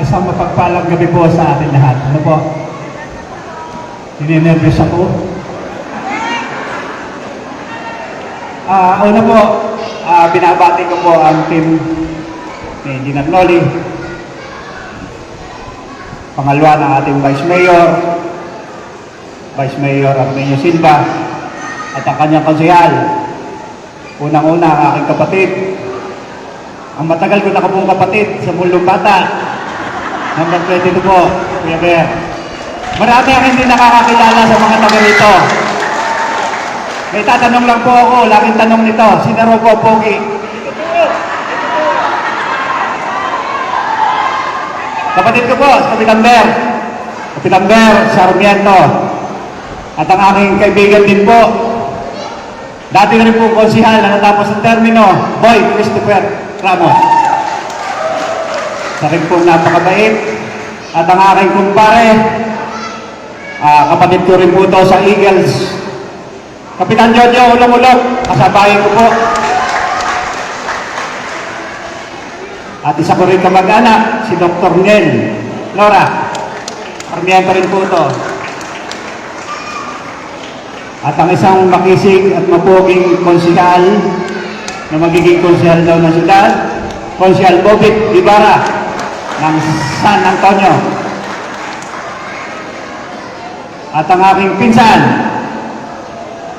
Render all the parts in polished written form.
Isang mapagpalang gabi po sa atin lahat. Ano po? Ninenervous ako. Una po, binabati ko po ang team ni Engineer Noli. Pangalawa ng ating Vice Mayor Armenio Silva, at ang kanyang konsehal. Unang-una ang aking kapatid. Ang matagal ko na pong kapatid sa Mulong Bata. Number 22 po, Kuya Ber. Marami ang hindi nakakakilala sa mga taga rito. May tatanong lang po ako, laging tanong nito, sino raw po, Pogi? Kapatid ko po, Kapitan Ber Sarmiento. At ang aking kaibigan din po, dati na rin po konsihal na natapos ng termino, Boy Christopher Ramos. Sa rin pong napakabait. At ang aking kumpare, kapatid ko rin po ito sa Eagles, Kapitan Jojo Ulong-Ulong, kasabayan ko po. At isa ko rin kamag-anak, si Dr. Nel Laura. Armiento rin po ito. At ang isang makisig at mapuging konsihal na magiging konsihal daw ng syudad, Konsihal Bobit Ibarra ng San Antonio. At ang aking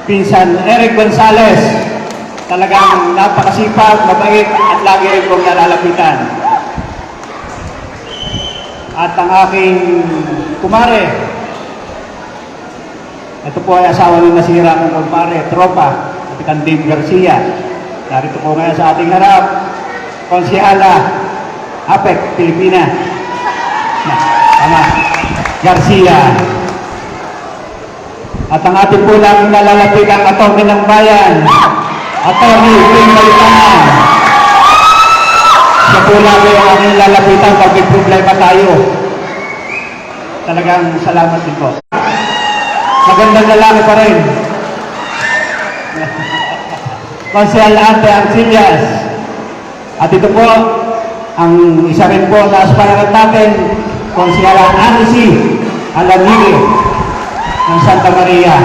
pinsan Eric Gonzalez, talagang napakasipag, mabait at lagi rin kong nalalapitan. At ang aking kumare, ito po ay asawa ng nasira ng kumpare, tropa, Kapitan Dave Garcia. Narito po ngayon sa ating harap, Konsihala APEC, Pilipina. Tama, Garcia. At ang ating po lang nalalapit ang atty. Ng bayan, Atty. Wing Balitana. Siya po lang yung aking lalapitan pag may problema tayo. Talagang salamat din po. Magandang lalaki pa rin. Konsehal Ante Arcillas. At ito po, ang isa rin po na aspirat natin, Konsehal Anisi Alamili ng Santa Maria.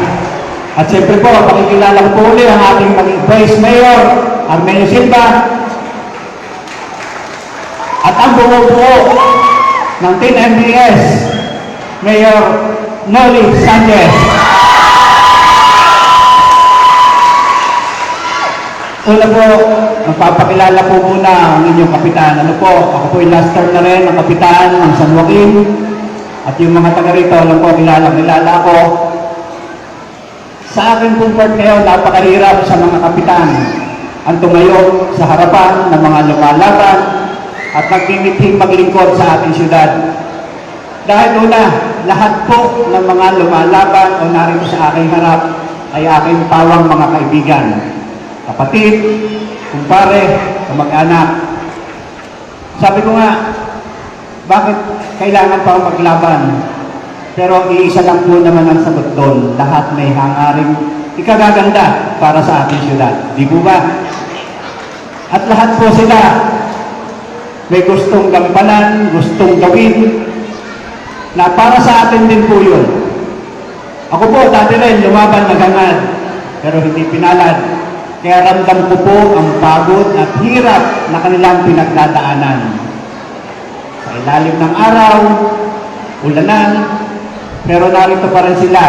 At siyempre po, pakikilala ko po ulit ang ating Vice Mayor Armenio Silva at ang bumubuo ng Team MBS, Mayor Noli Sanchez. Una po, magpapakilala po muna ang inyong kapitan. Ano po, ako po yung last term na rin ng kapitan ng San Joaquin. At yung mga taga rito, alam po, kilala ko. Sa akin pong part ngayon, napakahirap sa mga kapitan ang tumayo sa harapan ng mga lumalaban at nagtitiping maglingkod sa ating syudad. Dahil una, lahat po ng mga lumalaban o narito sa aking harap ay aking pawang mga kaibigan. Kapatid, kumpare, kamag-anak. Sabi ko nga, bakit kailangan pa maglaban? Pero iisa lang po naman ang sagot doon. Lahat may hangaring ikagaganda para sa ating syudad. Di po ba? At lahat po sila may gustong gampanan, gustong gawin, na para sa atin din po yun. Ako po, dati rin, lumaban naghangad, pero hindi pinalad. Kaya ramdam ko po ang pagod at hirap na kanilang pinagdadaanan. Sa ilalim ng araw, ulanan, pero narito pa rin sila.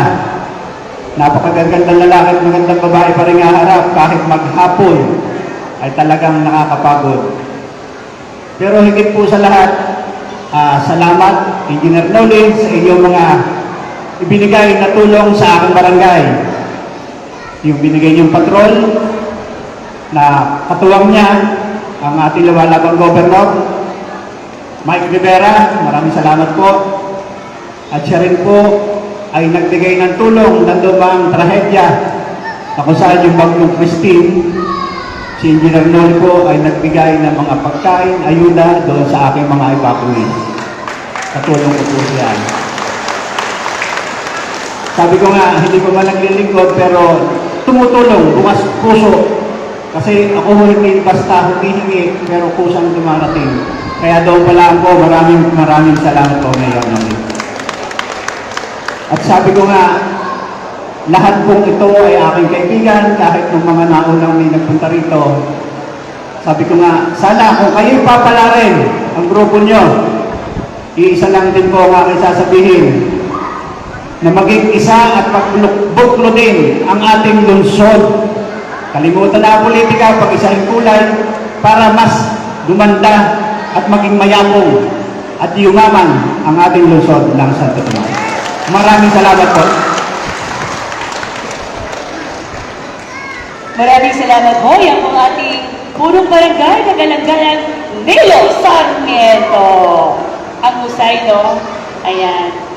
Napakagandang lalaki at magandang babae pa rin haharap kahit maghapon ay talagang nakakapagod. Pero higit po sa lahat, salamat, Engineer Noli, sa inyong mga ibinigay na tulong sa aking barangay. Yung binigay niyong patrol, na katuwang niya ang ating lumalabang Governor, Mike Rivera, maraming salamat po. At siya rin po ay nagbigay ng tulong ng lumang trahedya na kung saan yung bagyong Christine, si Engineer Noli po ay nagbigay ng mga pagkain, ayuda doon sa aking mga evacuees. Katulong ko po siya. Sabi ko nga, hindi ko man naglilingkod pero tumutulong, bukas puso. Kasi ako hindi basta humihingi pero kusang dumarating. Kaya doon pala po, maraming salamat po, Mayor Noli. At sabi ko nga, lahat pong ito ay aking kaibigan, kahit ng mga naunang may nagpunta rito. Sabi ko nga, sana kung kayo'y papalarin ang grupo nyo, iisa lang din po ang aking sasabihin, na maging isa at magbuklo din ang ating lungsod. Kalimutan na ang politika, pag-isahin kulay, para mas gumanda at maging mayabong at yumaman ang ating lungsod ng Santo Tomas. Maraming salamat po. Maraming salamat po. Yan po ating punong barangay na Galanggalan, Nelo Sarmiento. Ang husay, no? Ayan.